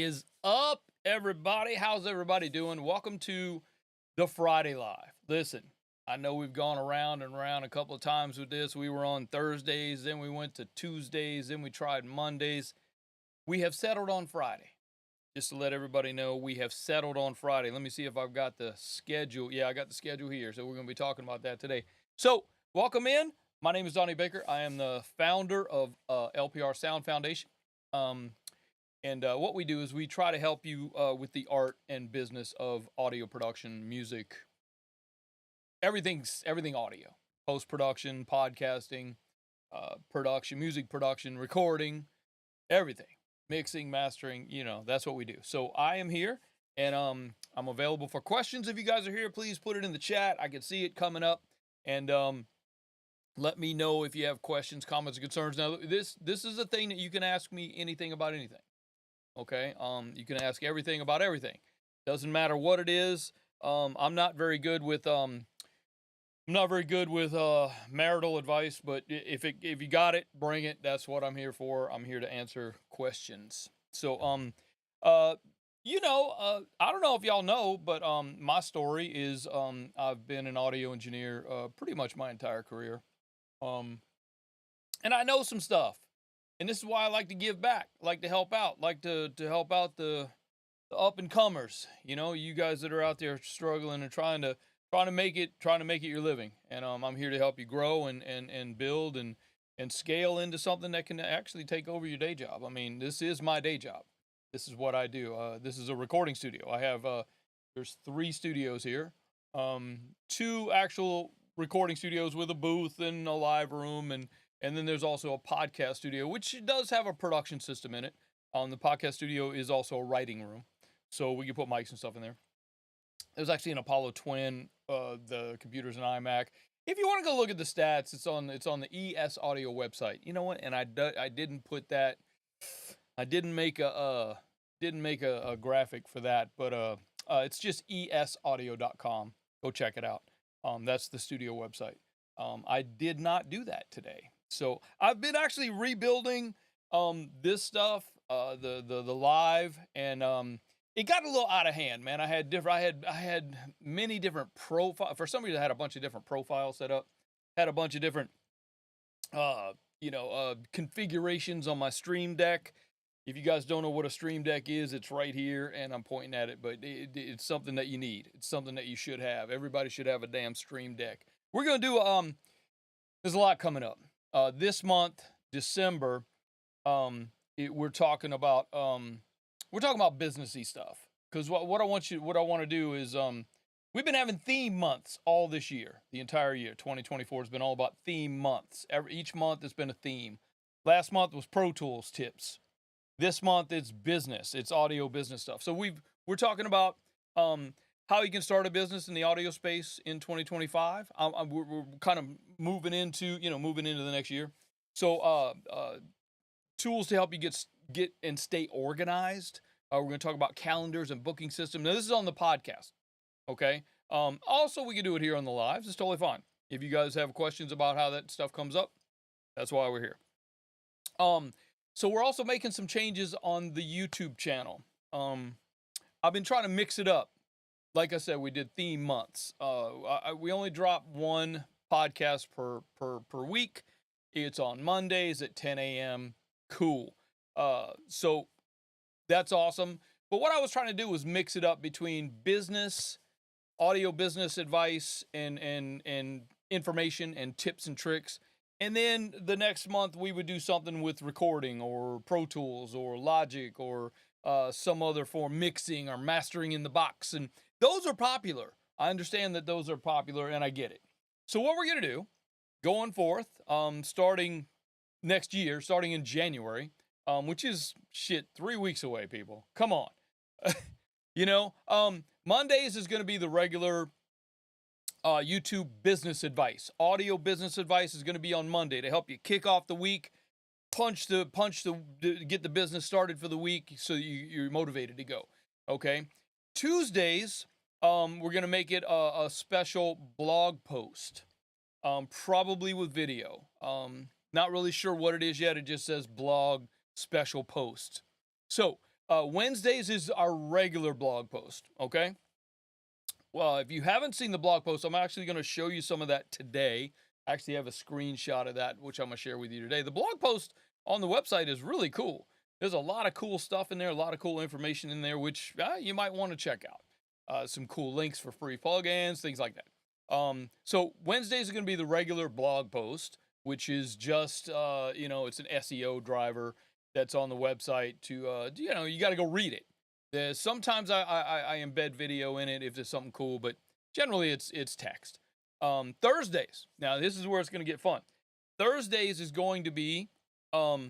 Is up, everybody? How's everybody doing? Welcome to the Friday Live. Listen, I know we've gone around and around a couple of times with this. We were on Thursdays, then we went to Tuesdays, then we tried Mondays. We have settled on Friday. Just to let everybody know, we have settled on Friday. Let me see if I've got the schedule. Yeah, I got the schedule here, so we're going to be talking about that today. So, welcome in. My name is Donny Baker. I am the founder of LPR Sound Foundation. And what we do is we try to help you with the art and business of audio production, music, everything audio, post production, podcasting, production, music production, recording, everything, mixing, mastering. That's what we do. So I am here, and I'm available for questions. If you guys are here, please put it in the chat. I can see it coming up, and let me know if you have questions, comments, or concerns. Now, this is a thing that you can ask me anything about anything. Okay, you can ask everything about everything. Doesn't matter what it is. I'm not very good with marital advice, but if you got it, bring it. That's what I'm here for. I'm here to answer questions. So I don't know if y'all know, but my story is I've been an audio engineer pretty much my entire career, and I know some stuff. And this is why I like to give back, like to help out, like to help out the up and comers. You guys that are out there struggling and trying to make it your living. And I'm here to help you grow and build and scale into something that can actually take over your day job. I mean, this is my day job. This is what I do. This is a recording studio. I have there's 3 studios here, 2 actual recording studios with a booth and a live room, and then there's also a podcast studio, which does have a production system in it. The podcast studio is also a writing room, so we can put mics and stuff in there. There's actually an Apollo Twin, the computer's an iMac. If you want to go look at the stats, it's on the ES Audio website. You know what? And I didn't put that. I didn't make a graphic for that, but it's just esaudio.com. Go check it out. That's the studio website. I did not do that today. So I've been actually rebuilding this stuff, the live, and it got a little out of hand, man. I had many different profiles. For some reason, I had a bunch of different profiles set up. Had a bunch of different configurations on my Stream Deck. If you guys don't know what a Stream Deck is, it's right here, and I'm pointing at it. But it's something that you need. It's something that you should have. Everybody should have a damn Stream Deck. We're gonna do there's a lot coming up. This month, December, we're talking about businessy stuff. Because what I want to do is we've been having theme months all this year, the entire year. 2024 has been all about theme months. Each month has been a theme. Last month was Pro Tools tips. This month it's business. It's audio business stuff. So we're talking about how you can start a business in the audio space in 2025. We're kind of moving into the next year. So tools to help you get and stay organized. We're going to talk about calendars and booking systems. Now, this is on the podcast, okay? Also, we can do it here on the lives. It's totally fine. If you guys have questions about how that stuff comes up, that's why we're here. So we're also making some changes on the YouTube channel. I've been trying to mix it up. Like I said, we did theme months. We only drop 1 podcast per week. It's on Mondays at 10 a.m. Cool. So that's awesome. But what I was trying to do was mix it up between business, audio business advice, and information and tips and tricks. And then the next month we would do something with recording or Pro Tools or Logic or some other form, mixing or mastering in the box. And those are popular. I understand that those are popular, and I get it. So what we're going to do, going forth, starting next year, starting in January, which is 3 weeks away, people. Come on. Mondays is going to be the regular YouTube business advice. Audio business advice is going to be on Monday to help you kick off the week, get the business started for the week so you're motivated to go. Okay. Tuesdays, we're going to make it a special blog post, probably with video. Not really sure what it is yet. It just says blog special post. So Wednesdays is our regular blog post. Okay. Well, if you haven't seen the blog post, I'm actually going to show you some of that today. I actually have a screenshot of that, which I'm going to share with you today. The blog post on the website is really cool. There's a lot of cool stuff in there, a lot of cool information in there, which you might want to check out. Some cool links for free plugins, things like that. So Wednesdays are going to be the regular blog post, which is just, it's an SEO driver that's on the website to, you got to go read it. Sometimes I embed video in it if there's something cool, but generally it's text. Thursdays. Now this is where it's going to get fun. Thursdays is going to be all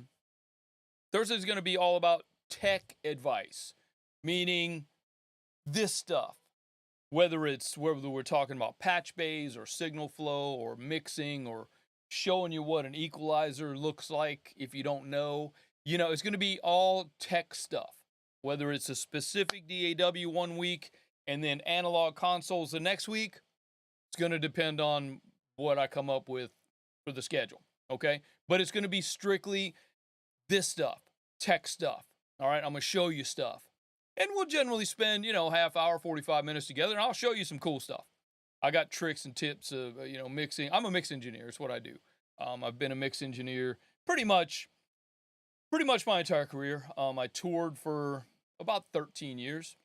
about tech advice, meaning this stuff. Whether we're talking about patch bays or signal flow or mixing or showing you what an equalizer looks like if you don't know, it's going to be all tech stuff. Whether it's a specific DAW one week and then analog consoles the next week, it's going to depend on what I come up with for the schedule, okay? But it's going to be strictly this stuff, tech stuff, all right? I'm going to show you stuff. And we'll generally spend, half hour, 45 minutes together, and I'll show you some cool stuff. I got tricks and tips of, mixing. I'm a mix engineer. It's what I do. I've been a mix engineer pretty much my entire career. I toured for about 13 years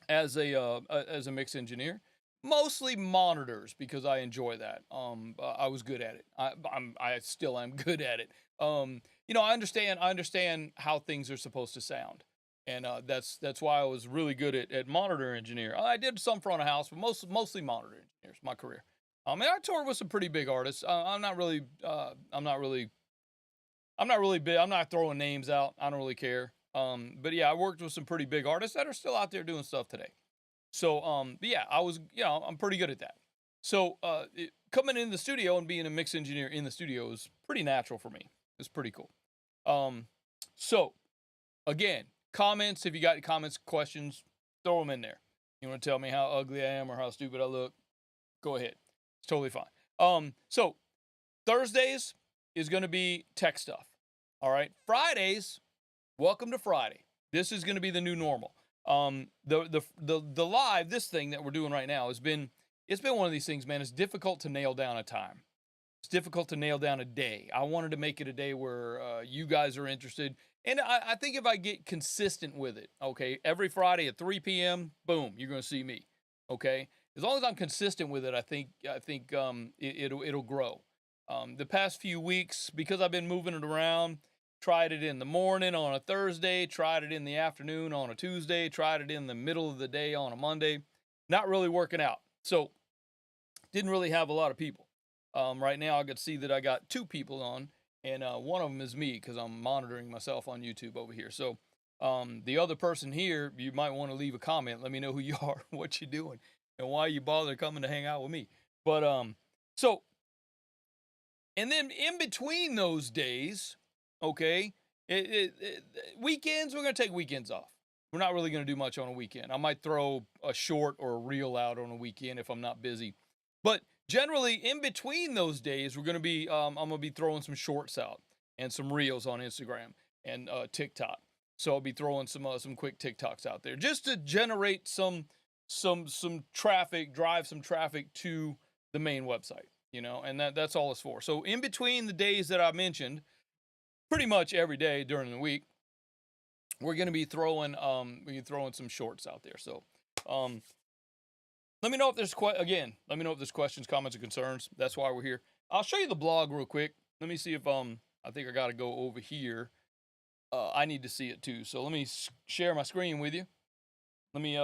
as a mix engineer, mostly monitors because I enjoy that. I was good at it. I still am good at it. I understand how things are supposed to sound, and that's why I was really good at monitor engineer. I did some front of house, but mostly monitor engineers. My career. And I toured with some pretty big artists. I'm not really big. I'm not throwing names out. I don't really care. But yeah, I worked with some pretty big artists that are still out there doing stuff today. So, but yeah, I'm pretty good at that. So, coming in the studio and being a mix engineer in the studio is pretty natural for me. It's pretty cool. So again, comments, if you got comments, questions, throw them in there. You want to tell me how ugly I am or how stupid I look? Go ahead. It's totally fine. So Thursdays is going to be tech stuff. All right. Fridays, welcome to Friday. This is going to be the new normal. The live, this thing that we're doing right now it's been one of these things, man. It's difficult to nail down a time. It's difficult to nail down a day. I wanted to make it a day where you guys are interested. And I think if I get consistent with it, okay, every Friday at 3 p.m., boom, you're going to see me. Okay. As long as I'm consistent with it, I think it'll grow. The past few weeks, because I've been moving it around, tried it in the morning on a Thursday, tried it in the afternoon on a Tuesday, tried it in the middle of the day on a Monday. Not really working out. So didn't really have a lot of people. Right now I could see that I got 2 people on, and one of them is me because I'm monitoring myself on YouTube over here. So the other person here, you might want to leave a comment. Let me know who you are, what you're doing, and why you bother coming to hang out with me. But and then in between those days, okay, weekends, we're going to take weekends off. We're not really going to do much on a weekend. I might throw a short or a reel out on a weekend if I'm not busy. But generally, in between those days, we're going to be, I'm going to be throwing some shorts out and some reels on Instagram and TikTok. So I'll be throwing some quick TikToks out there just to generate some traffic, drive some traffic to the main website, and that's all it's for. So in between the days that I mentioned, pretty much every day during the week, we're going to be throwing some shorts out there. So let me know if there's questions, comments, or concerns. That's why we're here. I'll show you the blog real quick. Let me see if I think I got to go over here. I need to see it too. So let me share my screen with you. Let me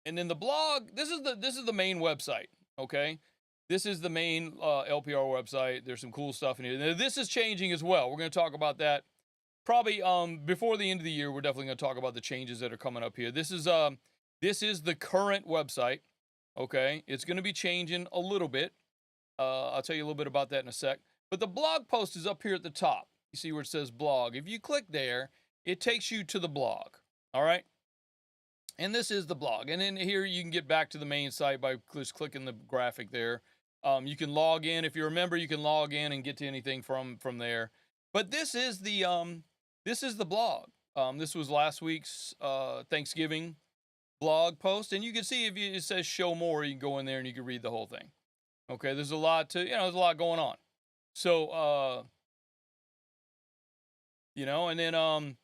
and then the blog, this is the main website, okay? This is the main LPR website. There's some cool stuff in here. Now, this is changing as well. We're going to talk about that probably before the end of the year. We're definitely going to talk about the changes that are coming up here. This is the current website, okay? It's going to be changing a little bit. I'll tell you a little bit about that in a sec. But the blog post is up here at the top. You see where it says blog. If you click there, it takes you to the blog, all right? And this is the blog. And then here you can get back to the main site by just clicking the graphic there. You can log in. If you're a member, you can log in and get to anything from there. But this is the blog. This was last week's Thanksgiving blog post, and you can see if you, it says show more, you can go in there and you can read the whole thing. Okay, there's a lot to, there's a lot going on. So, and then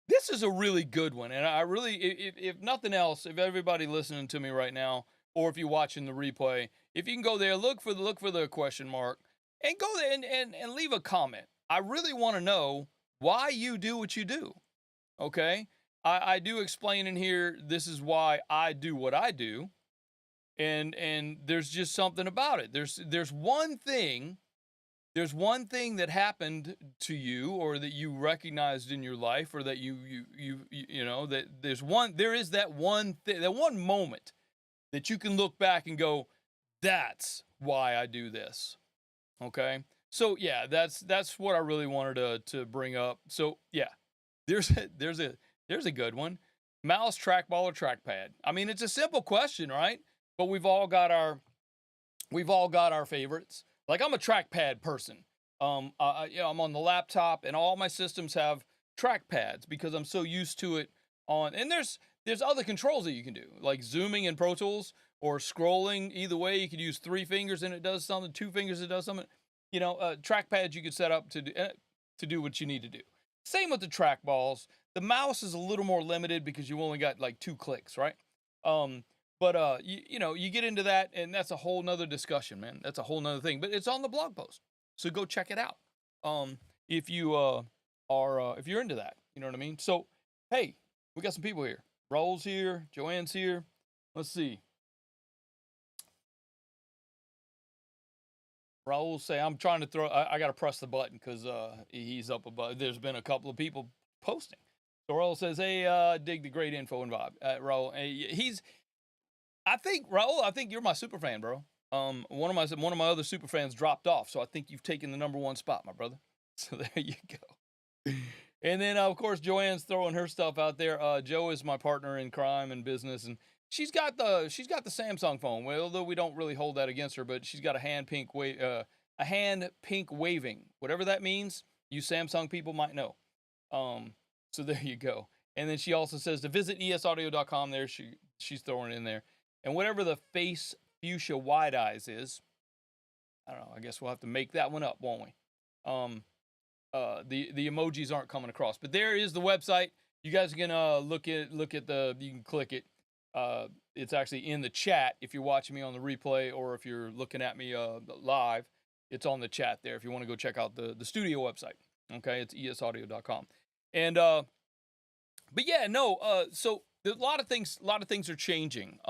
this is a really good one, and I really, if nothing else, if everybody listening to me right now, or if you're watching the replay, if you can go there, look for the question mark, and go there and leave a comment. I really want to know why you do what you do. Okay, I do explain in here. This is why I do what I do, and there's just something about it. There's one thing that happened to you, or that you recognized in your life, or that that there is that one thing, that one moment that you can look back and go, that's why I do this. Okay, so yeah, that's what I really wanted to bring up. So yeah, there's a good one. Mouse, trackball, or trackpad? I mean, it's a simple question, right? But we've all got our favorites. Like, I'm a trackpad person. I'm on the laptop, and all my systems have trackpads because I'm so used to it. And there's other controls that you can do, like zooming in Pro Tools, or scrolling. Either way, you could use 3 fingers and it does something. 2 fingers, it does something. Trackpads you could set up to do what you need to do. Same with the trackballs. The mouse is a little more limited because you only got like 2 clicks, right? But you get into that, and that's a whole nother discussion, man. That's a whole nother thing. But it's on the blog post, so go check it out. If you're into that, you know what I mean. So, hey, we got some people here. Raul's here, Joanne's here. Let's see. Raul say, I'm trying to throw. I got to press the button because he's up above. There's been a couple of people posting. So Raul says, hey, dig the great info and vibe. Raul, Raul, I think you're my super fan, bro. One of my other super fans dropped off, so I think you've taken the #1 spot, my brother. So there you go. And then of course Joanne's throwing her stuff out there. Joe is my partner in crime and business, and she's got the Samsung phone. Well, although we don't really hold that against her, but she's got a hand pink waving, whatever that means. You Samsung people might know. So there you go. And then she also says to visit esaudio.com. There she's throwing it in there. And whatever the face fuchsia wide eyes is, I don't know. I guess we'll have to make that one up, won't we? The emojis aren't coming across, but there is the website. You guys can look at you can click it. It's actually in the chat if you're watching me on the replay, or if you're looking at me live. It's on the chat there if you want to go check out the studio website. Okay, it's esaudio.com. And but yeah, no. So a lot of things are changing.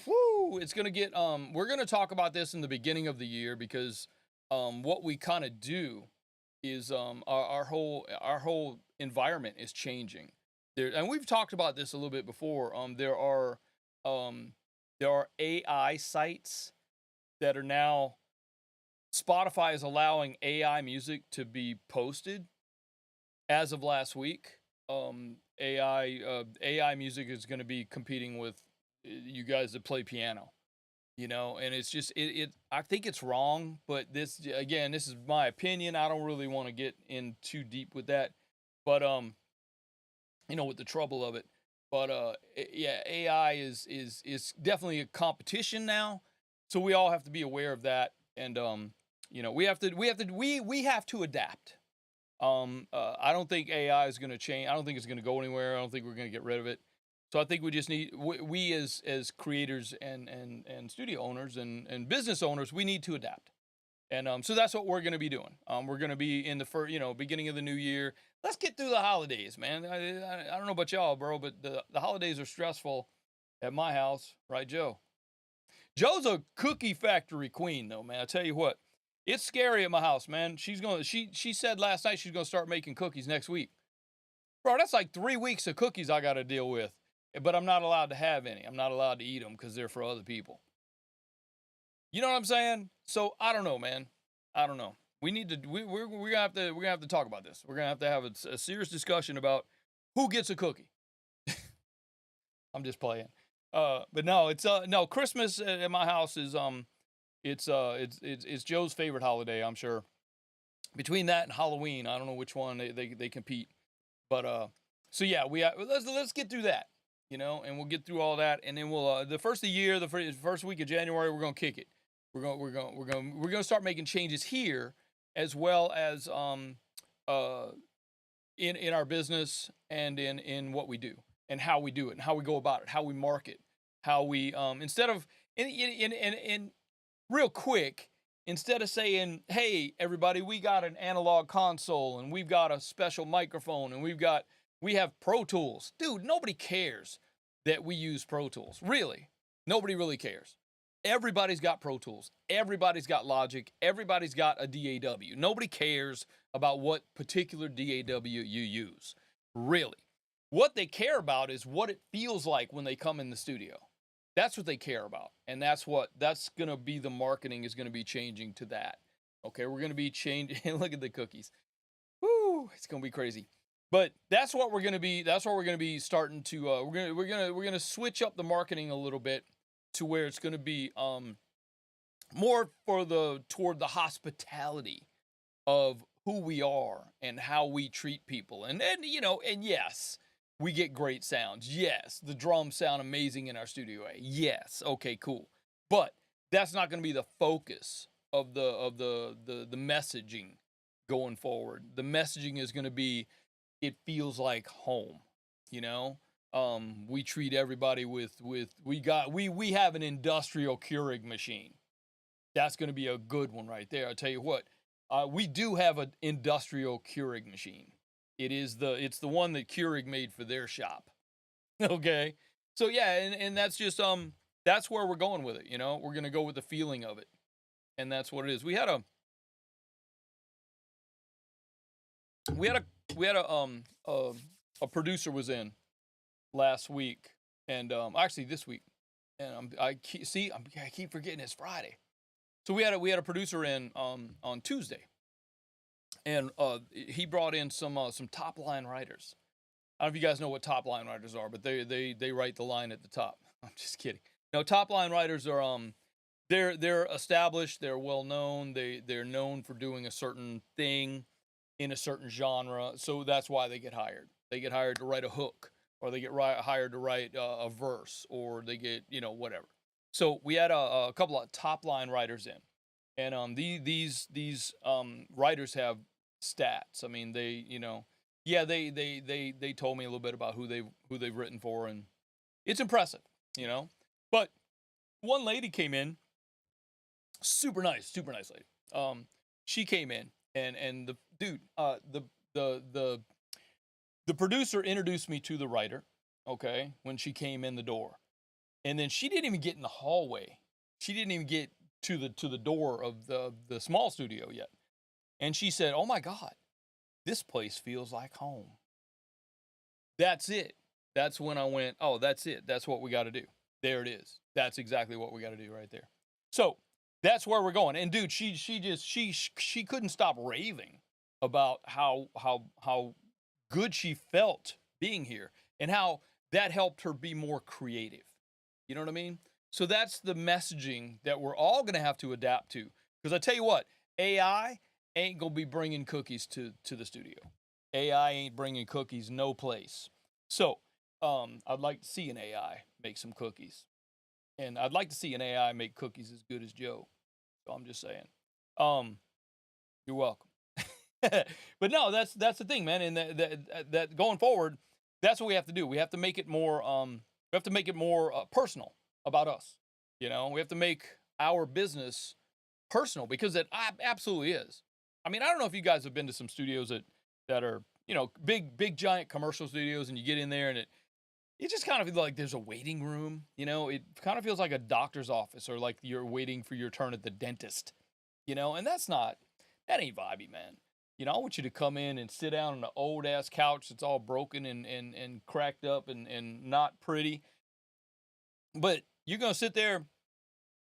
It's gonna get. We're gonna talk about this in the beginning of the year, because what we kind of do is our whole environment is changing. And we've talked about this a little bit before. There are AI sites that are now. Spotify is allowing AI music to be posted as of last week. AI music is going to be competing with you guys that play piano, and it's just I think it's wrong, but this is my opinion. I don't really want to get in too deep with that, but with the trouble of it. But AI is definitely a competition now, so we all have to be aware of that, and we have to adapt. I don't think AI is going to change. I don't think it's going to go anywhere. I don't think we're going to get rid of it. So I think we just need, we as creators and studio owners and business owners, we need to adapt. And so that's what we're going to be doing. We're going to be in the beginning of the new year. Let's get through the holidays, man. I don't know about y'all, bro, but the holidays are stressful at my house, right, Joe? Joe's a cookie factory queen, though, man. I tell you what. It's scary at my house, man. She said last night she's gonna start making cookies next week. Bro, that's like 3 weeks of cookies I gotta deal with. But I'm not allowed to have any. I'm not allowed to eat them because they're for other people. You know what I'm saying? So I don't know, man. I don't know. We're gonna have to talk about this. We're gonna have a serious discussion about who gets a cookie. I'm just playing. But no, it's no, Christmas at my house is It's Joe's favorite holiday, I'm sure. Between that and Halloween, I don't know which one they compete. But so yeah, let's get through that, and we'll get through all that, and then we'll the first of the year, the first week of January, we're gonna kick it. We're gonna start making changes here, as well as uh in our business and in what we do and how we do it and how we go about it, how we market, how we instead of in real quick, instead of saying, "Hey, everybody, we got an analog console and we've got a special microphone and we have Pro Tools." Dude, nobody cares that we use Pro Tools. Really. Nobody really cares. Everybody's got Pro Tools. Everybody's got Logic. Everybody's got a DAW. Nobody cares about what particular DAW you use. Really. What they care about is what it feels like when they come in the studio. That's what they care about. And that's going to be the marketing is going to be changing to that. Okay, we're going to be changing. Look at the cookies. Woo, it's going to be crazy. But that's what we're going to be starting to we're going to switch up the marketing a little bit to where it's going to be more toward the hospitality of who we are and how we treat people. And yes, we get great sounds. Yes, the drums sound amazing in our Studio A. Yes, okay, cool. But that's not going to be the focus of the messaging going forward. The messaging is going to be, it feels like home, you know? We treat everybody with we have an industrial Keurig machine. That's going to be a good one right there. I'll tell you what, we do have an industrial Keurig machine. It's the one that Keurig made for their shop. Okay. So yeah, and that's just that's where we're going with it, We're going to go with the feeling of it. And that's what it is. We had a a producer was in last week and actually this week, and I keep forgetting it's Friday. So we had a producer in on Tuesday, and he brought in some top line writers. I don't know if you guys know what top line writers are, but they write the line at the top. I'm just kidding. No, top line writers are they're established, they're well known, they're known for doing a certain thing in a certain genre, so that's why they get hired. They get hired to write a hook, or they get hired to write a verse, or they get whatever. So we had a couple of top line writers in, and these writers have stats. I mean, they told me a little bit about who they've written for, and it's impressive, But one lady came in, super nice lady. She came in, and the dude, the producer introduced me to the writer, okay, when she came in the door. And then she didn't even get in the hallway. She didn't even get to the door of the small studio yet. And she said, "Oh my God, this place feels like home." That's it. That's when I went, "Oh, that's it. That's what we got to do." There it is. That's exactly what we got to do right there. So that's where we're going. And dude, she couldn't stop raving about how good she felt being here and how that helped her be more creative. You know what I mean? So that's the messaging that we're all going to have to adapt to. Because I tell you what, AI ain't going to be bringing cookies to the studio. AI ain't bringing cookies no place. So I'd like to see an AI make some cookies. And I'd like to see an AI make cookies as good as Joe. So I'm just saying. You're welcome. But no, that's the thing, man. And that going forward, that's what we have to do. We have to make it more personal about us. We have to make our business personal, because it absolutely is. I mean, I don't know if you guys have been to some studios that are, big giant commercial studios, and you get in there and it just kind of feels like there's a waiting room. It kind of feels like a doctor's office, or like you're waiting for your turn at the dentist. And that ain't vibey, man. I want you to come in and sit down on an old ass couch that's all broken and cracked up and not pretty. But you're going to sit there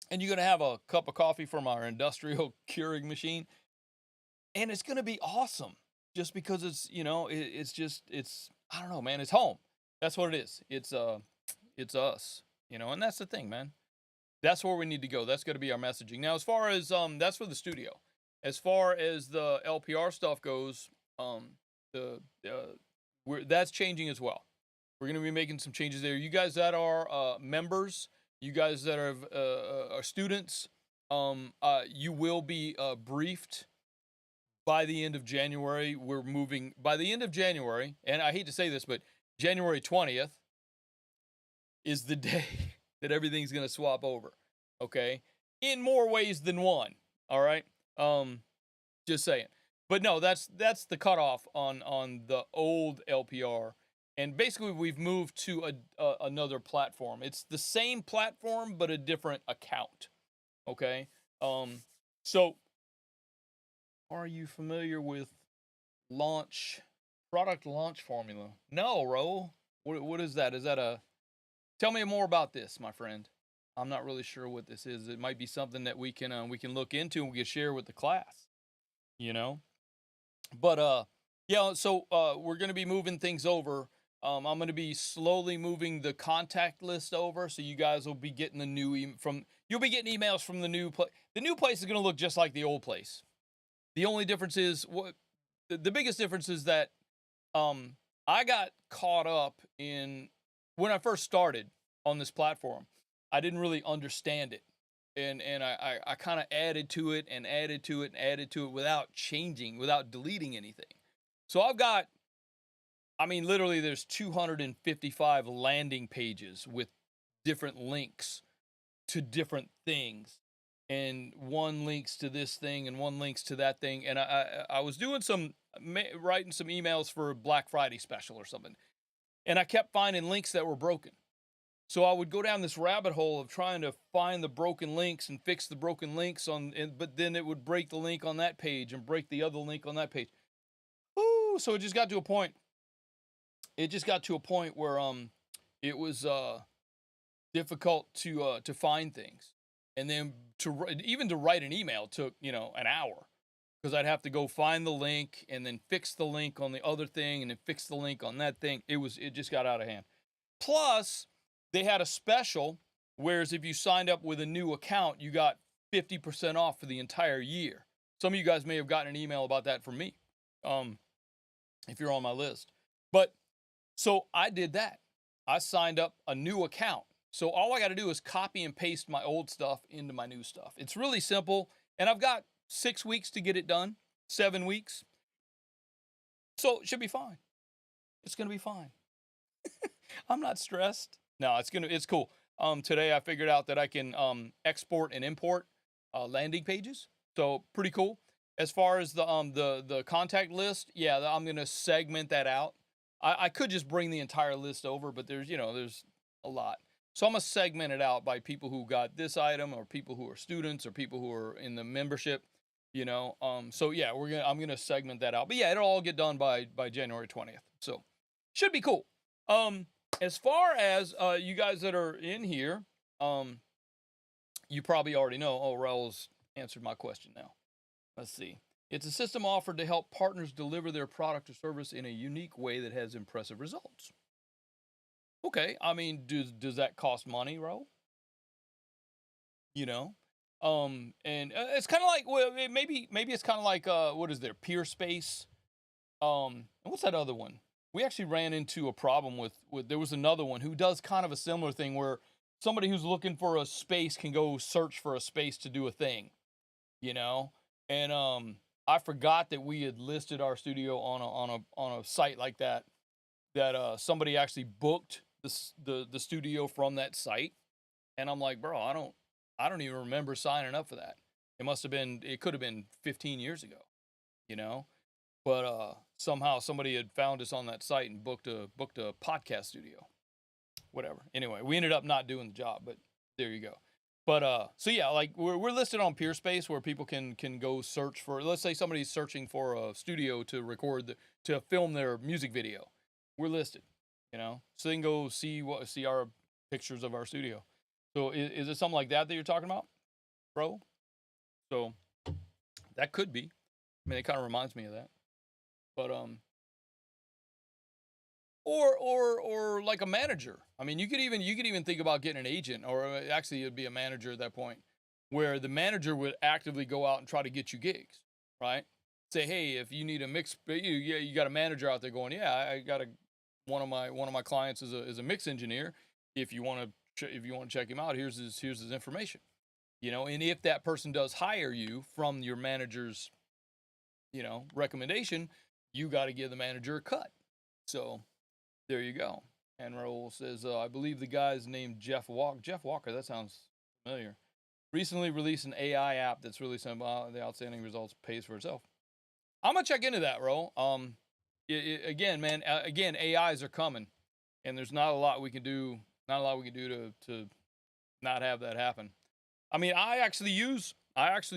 and you're going to have a cup of coffee from our industrial Keurig machine. And it's going to be awesome, just because it's, I don't know, man, it's home. That's what it is. It's us, and that's the thing, man. That's where we need to go. That's going to be our messaging. Now, as far as, that's for the studio. As far as the LPR stuff goes, the That's changing as well. We're going to be making some changes there. You guys that are members, you guys that are students, you will be briefed by the end of January. We're moving by the end of January, and I hate to say this, but January 20th is the day that everything's going to swap over. Okay, in more ways than one. All right, just saying. But no, that's the cutoff on the old LPR, and basically we've moved to another platform. It's the same platform but a different account. Okay, so are you familiar with product launch formula? No, Ro. What is that? Is that a Tell me more about this, my friend. I'm not really sure what this is. It might be something that we can look into and we can share with the class. You know, but yeah. So we're gonna be moving things over. I'm gonna be slowly moving the contact list over, so you guys will be getting the new you'll be getting emails from the new place. The new place is gonna look just like the old place. The only difference is the biggest difference is that I got caught up in when I first started on this platform. I didn't really understand it, and I kind of added to it and added to it and added to it without changing, without deleting anything. So literally, there's 255 landing pages with different links to different things, and one links to this thing and one links to that thing. And I was doing writing some emails for a Black Friday special or something, and I kept finding links that were broken. So I would go down this rabbit hole of trying to find the broken links and fix the broken links but then it would break the link on that page and break the other link on that page. Ooh, so it just got to a point. It just got to a point where it was difficult to find things, and then even to write an email took an hour, because I'd have to go find the link and then fix the link on the other thing and then fix the link on that thing. It just got out of hand. Plus, they had a special, whereas if you signed up with a new account, you got 50% off for the entire year. Some of you guys may have gotten an email about that from me, if you're on my list. But so I did that. I signed up a new account. So all I got to do is copy and paste my old stuff into my new stuff. It's really simple, and I've got 6 weeks to get it done, 7 weeks. So it should be fine. It's going to be fine. I'm not stressed. No, it's cool. Today I figured out that I can export and import landing pages. So pretty cool. As far as the contact list, yeah, I'm gonna segment that out. I could just bring the entire list over, but there's a lot. So I'm gonna segment it out by people who got this item, or people who are students, or people who are in the membership. So yeah, I'm gonna segment that out. But yeah, it'll all get done by January 20th. So should be cool. As far as you guys that are in here, you probably already know. Oh, Raul's answered my question now. Let's see. It's a system offered to help partners deliver their product or service in a unique way that has impressive results. Okay, does that cost money, Raul? And it's kind of like, well, maybe it's kind of like what is there, Peer Space? And what's that other one? We actually ran into a problem with there was another one who does kind of a similar thing, where somebody who's looking for a space can go search for a space to do a thing, and I forgot that we had listed our studio on a site like that somebody actually booked the studio from that site, and I'm like, bro, I don't even remember signing up for that. It could have been 15 years ago, but somehow somebody had found us on that site and booked a podcast studio. Whatever. Anyway, we ended up not doing the job, but there you go. But so yeah, like we're listed on PeerSpace, where people can go search for. Let's say somebody's searching for a studio to film their music video. We're listed, so they can go see our pictures of our studio. So is it something like that you're talking about, bro? So that could be. It kind of reminds me of that. But or like a manager. You could even think about getting an agent, or actually it'd be a manager at that point, where the manager would actively go out and try to get you gigs, right? say, hey, if you need a mix, you got a manager out there going, yeah, I got one of my clients is a mix engineer. If you want to if you want to check him out, here's his information. And if that person does hire you from your manager's recommendation, you got to give the manager a cut. So there you go. And Raul says, I believe the guy's named Jeff Walker. Jeff Walker, that sounds familiar. Recently released an AI app that's really simple. The outstanding results pays for itself. I'm gonna check into that, Raul. Again, man, again, AIs are coming, and there's not a lot we can do. Not a lot we can do to not have that happen. I mean, I actually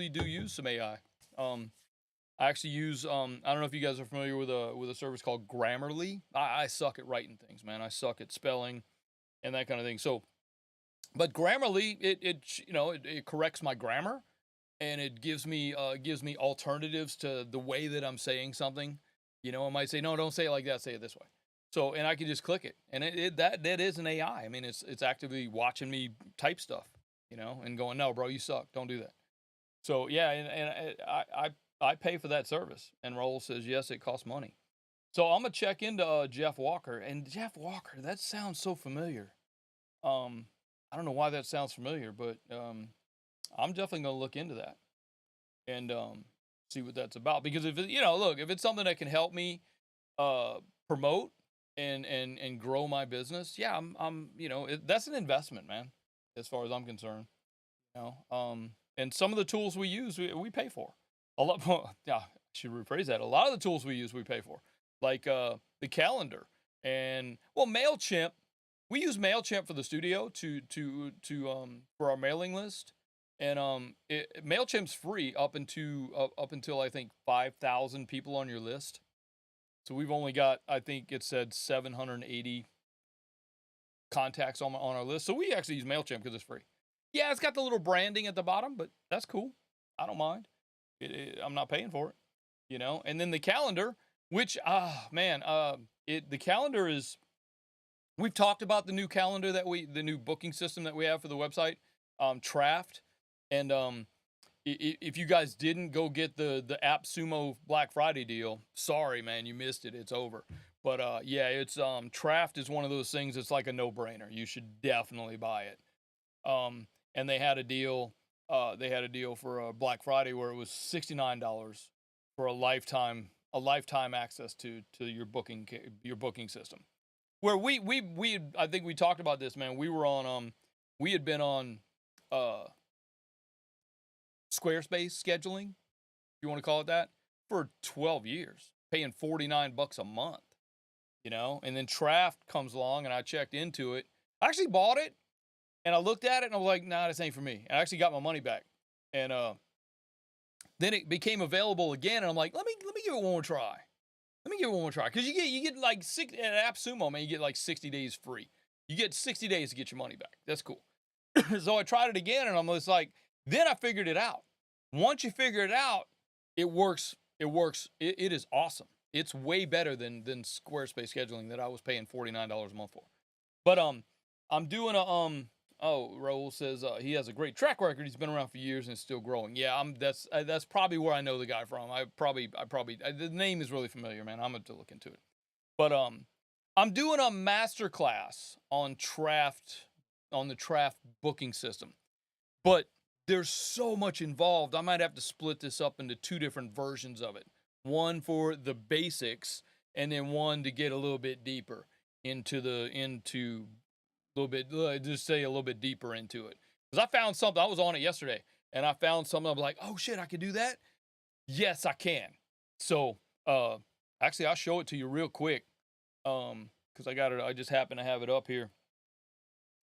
do use some AI. I actually use I don't know if you guys are familiar with a service called Grammarly. I suck at writing things, man. I suck at spelling and that kind of thing. So, but Grammarly, it corrects my grammar, and it gives me alternatives to the way that I'm saying something. I might say, no, don't say it like that, say it this way. So, and I can just click it, and that is an AI. I mean, it's actively watching me type stuff, and going, no, bro, you suck, don't do that. So yeah, and I pay for that service, and Raul says yes, it costs money. So I'm gonna check into Jeff Walker, and Jeff Walker, that sounds so familiar. I don't know why that sounds familiar, but I'm definitely gonna look into that and see what that's about. Because if look, if it's something that can help me promote and grow my business, yeah, that's an investment, man. As far as I'm concerned, and some of the tools we use, we pay for. A lot more, yeah, I should rephrase that. A lot of the tools we use, we pay for, like the calendar and Mailchimp. We use Mailchimp for the studio for our mailing list, and Mailchimp's free up until I think 5,000 people on your list. So we've only got, I think it said 780 contacts on our list. So we actually use Mailchimp because it's free. Yeah, it's got the little branding at the bottom, but that's cool. I don't mind. I'm not paying for it, And then the calendar, which the calendar is. We've talked about the new calendar the new booking system that we have for the website, Traft, and if you guys didn't go get the AppSumo Black Friday deal, sorry, man, you missed it. It's over. But yeah, it's Traft is one of those things that's like a no-brainer. You should definitely buy it. And they had a deal. They had a deal for Black Friday where it was $69 for a lifetime access to your booking system. Where we I think we talked about this, man. We were on we had been on Squarespace scheduling, if you want to call it that, for 12 years, paying $49 a month, And then Traft comes along, and I checked into it. I actually bought it. And I looked at it, and I was like, nah, this ain't for me. And I actually got my money back. And then it became available again, and I'm like, let me give it one more try. Let me give it one more try. Because you get like at AppSumo, man, you get like 60 days free. You get 60 days to get your money back. That's cool. So I tried it again, and I'm just like, then I figured it out. Once you figure it out, it works. It works. It is awesome. It's way better than Squarespace scheduling that I was paying $49 a month for. But I'm doing a Oh, Raul says he has a great track record. He's been around for years and is still growing. Yeah, that's probably where I know the guy from. The name is really familiar, man. I'm going to look into it. But I'm doing a master class on the Traft booking system. But there's so much involved. I might have to split this up into two different versions of it. One for the basics, and then one to get a little bit deeper into just say a little bit deeper into it. Because I found something, I was on it yesterday, and I found something, I'm like, oh shit, I can do that? Yes, I can. So, actually, I'll show it to you real quick, because I just happen to have it up here.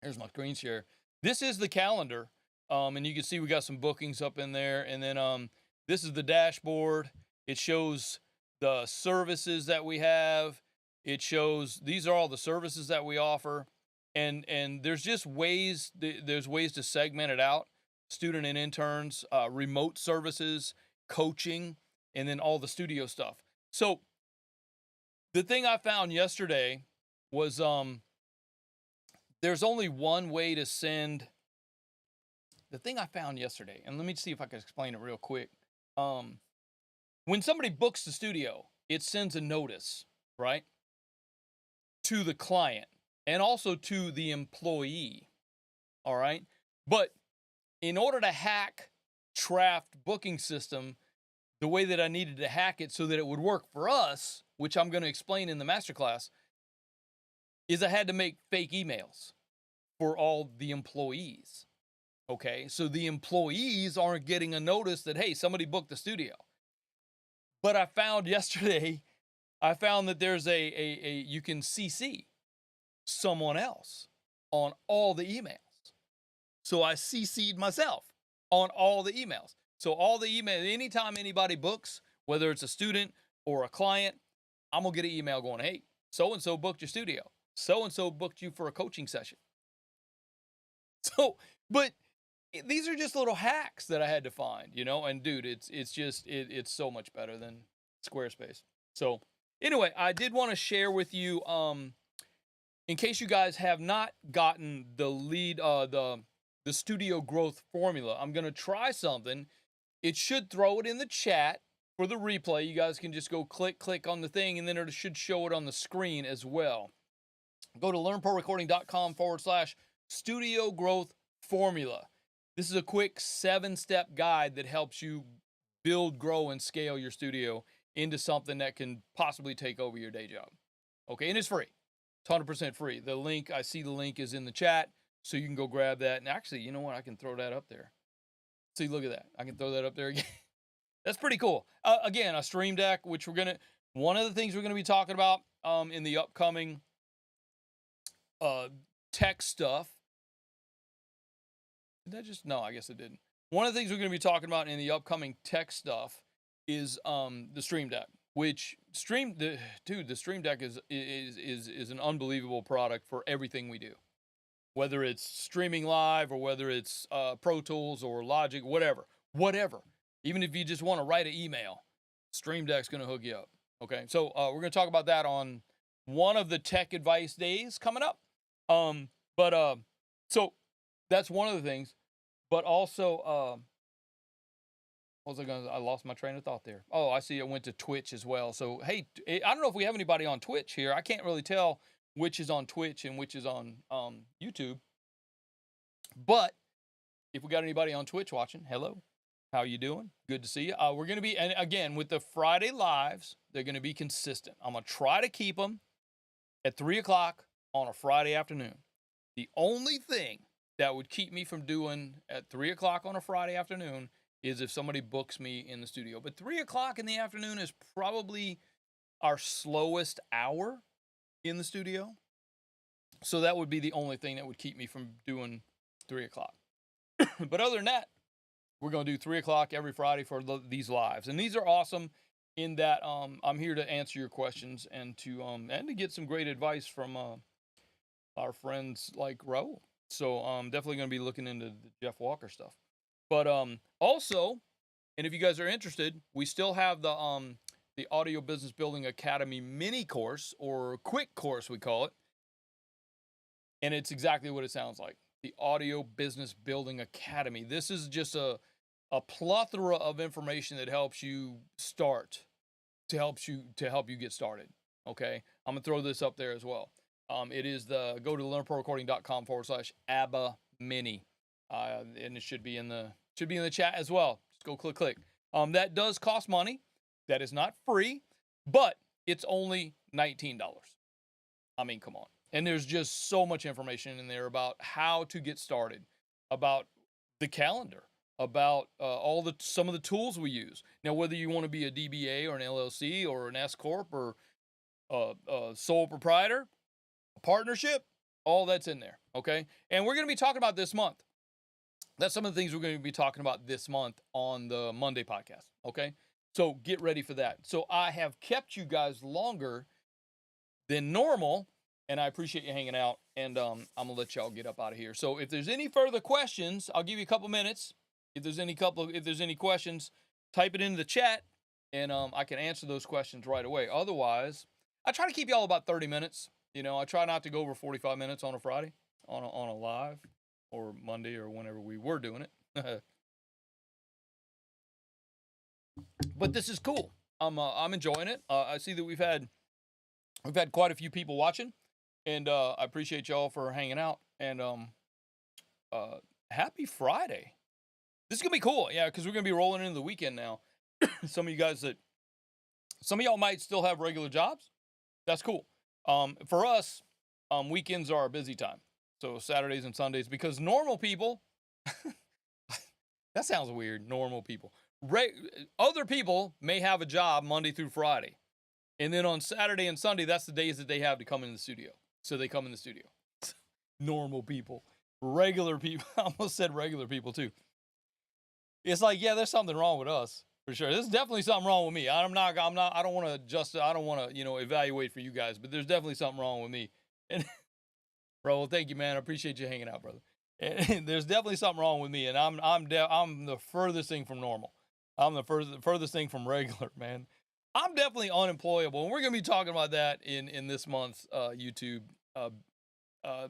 Here's my screen share. This is the calendar, and you can see we got some bookings up in there, and then this is the dashboard. It shows the services that we have. It shows, these are all the services that we offer. And there's just ways to segment it out: student and interns, remote services, coaching, and then all the studio stuff. So the thing I found yesterday was there's only one way to send. The thing I found yesterday, and let me see if I can explain it real quick. when somebody books the studio, it sends a notice, right, to the client and also to the employee. All right. But in order to hack Traft booking system the way that I needed to hack it so that it would work for us, which I'm going to explain in the masterclass, is I had to make fake emails for all the employees. Okay. So the employees aren't getting a notice that, hey, somebody booked the studio. But I found yesterday, that there's a you can CC someone else on all the emails. So I CC'd myself on all the emails. So all the emails, anytime anybody books, whether it's a student or a client, I'm going to get an email going, hey, so-and-so booked your studio. So-and-so booked you for a coaching session. So, but these are just little hacks that I had to find, and dude, it's so much better than Squarespace. So anyway, I did want to share with you, in case you guys have not gotten the studio growth formula, I'm going to try something. It should throw it in the chat for the replay. You guys can just go click on the thing, and then it should show it on the screen as well. Go to learnprorecording.com/studio growth formula. This is a quick 7-step guide that helps you build, grow, and scale your studio into something that can possibly take over your day job. Okay, and it's free. It's 100% free. I see the link is in the chat, so you can go grab that. And actually, you know what? I can throw that up there. See, look at that. I can throw that up there again. That's pretty cool. Again, a Stream Deck, which one of the things we're going to be talking about in the upcoming tech stuff. No, I guess it didn't. One of the things we're going to be talking about in the upcoming tech stuff is the Stream Deck, which the Stream Deck is an unbelievable product for everything we do. Whether it's streaming live or whether it's Pro Tools or Logic, whatever. Even if you just want to write an email, Stream Deck's going to hook you up. Okay, so we're going to talk about that on one of the tech advice days coming up. So that's one of the things. But also, I lost my train of thought there. Oh, I see. It went to Twitch as well. So, hey, I don't know if we have anybody on Twitch here. I can't really tell which is on Twitch and which is on YouTube. But if we got anybody on Twitch watching, hello. How you doing? Good to see you. We're going to be, and again, with the Friday lives, they're going to be consistent. I'm going to try to keep them at 3 o'clock on a Friday afternoon. The only thing that would keep me from doing at 3 o'clock on a Friday afternoon is if somebody books me in the studio. But 3 o'clock in the afternoon is probably our slowest hour in the studio. So that would be the only thing that would keep me from doing 3 o'clock. But other than that, we're going to do 3 o'clock every Friday for these lives. And these are awesome in that I'm here to answer your questions and to get some great advice from our friends like Raul. So I'm definitely going to be looking into the Jeff Walker stuff. But also, and if you guys are interested, we still have the Audio Business Building Academy mini course, or quick course we call it. And it's exactly what it sounds like. The Audio Business Building Academy. This is just a plethora of information that helps you start, to help you get started. Okay, I'm gonna throw this up there as well. It is go to learnprorecording.com/ABBA mini, and it should be in the chat as well. Just go click. That does cost money. That is not free, but it's only $19. I mean, come on. And there's just so much information in there about how to get started, about the calendar, about some of the tools we use. Now, whether you want to be a DBA or an LLC or an S Corp or a sole proprietor, a partnership, all that's in there. Okay. And we're going to be talking about this month. That's some of the things we're going to be talking about this month on the Monday podcast. Okay. So get ready for that. So I have kept you guys longer than normal, and I appreciate you hanging out, and I'm going to let y'all get up out of here. So if there's any further questions, I'll give you a couple minutes. If there's any questions, type it into the chat, and I can answer those questions right away. Otherwise, I try to keep y'all about 30 minutes. I try not to go over 45 minutes on a Friday, on a live, or Monday, or whenever we were doing it. But this is cool. I'm enjoying it. I see that we've had quite a few people watching, and I appreciate y'all for hanging out. And uh, happy Friday. This is gonna be cool, yeah, because we're gonna be rolling into the weekend now. Some of y'all might still have regular jobs. That's cool. For us, weekends are our busy time. So Saturdays and Sundays, because normal people, that sounds weird. Normal people, other people may have a job Monday through Friday, and then on Saturday and Sunday, that's the days that they have to come in the studio. So they come in the studio. Normal people, regular people. I almost said regular people too. It's like, yeah, there's something wrong with us for sure. There's definitely something wrong with me. I don't want to I don't want to, evaluate for you guys, but there's definitely something wrong with me. And bro, well, thank you, man. I appreciate you hanging out, brother. And there's definitely something wrong with me, and I'm the furthest thing from normal. I'm the furthest thing from regular, man. I'm definitely unemployable, and we're gonna be talking about that in this month's YouTube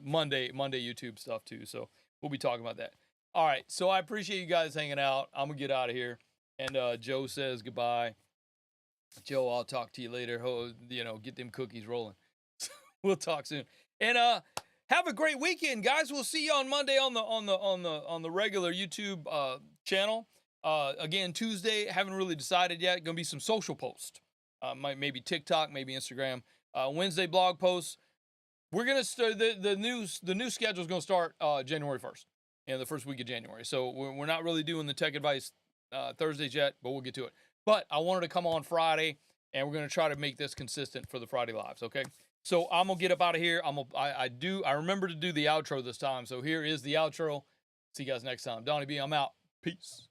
Monday YouTube stuff too. So we'll be talking about that. All right, so I appreciate you guys hanging out. I'm gonna get out of here, and Joe says goodbye. Joe, I'll talk to you later. Get them cookies rolling. We'll talk soon, and have a great weekend, guys. We'll see you on Monday on the regular YouTube channel. Again, Tuesday, haven't really decided yet. Gonna be some social posts. Maybe TikTok, maybe Instagram. Wednesday blog posts. We're gonna start the new schedule is gonna start January 1st, the first week of January. So we're not really doing the tech advice Thursdays yet, but we'll get to it. But I wanted to come on Friday, and we're gonna try to make this consistent for the Friday lives. Okay. So I'm gonna get up out of here. I remember to do the outro this time. So here is the outro. See you guys next time. Donny B, I'm out. Peace.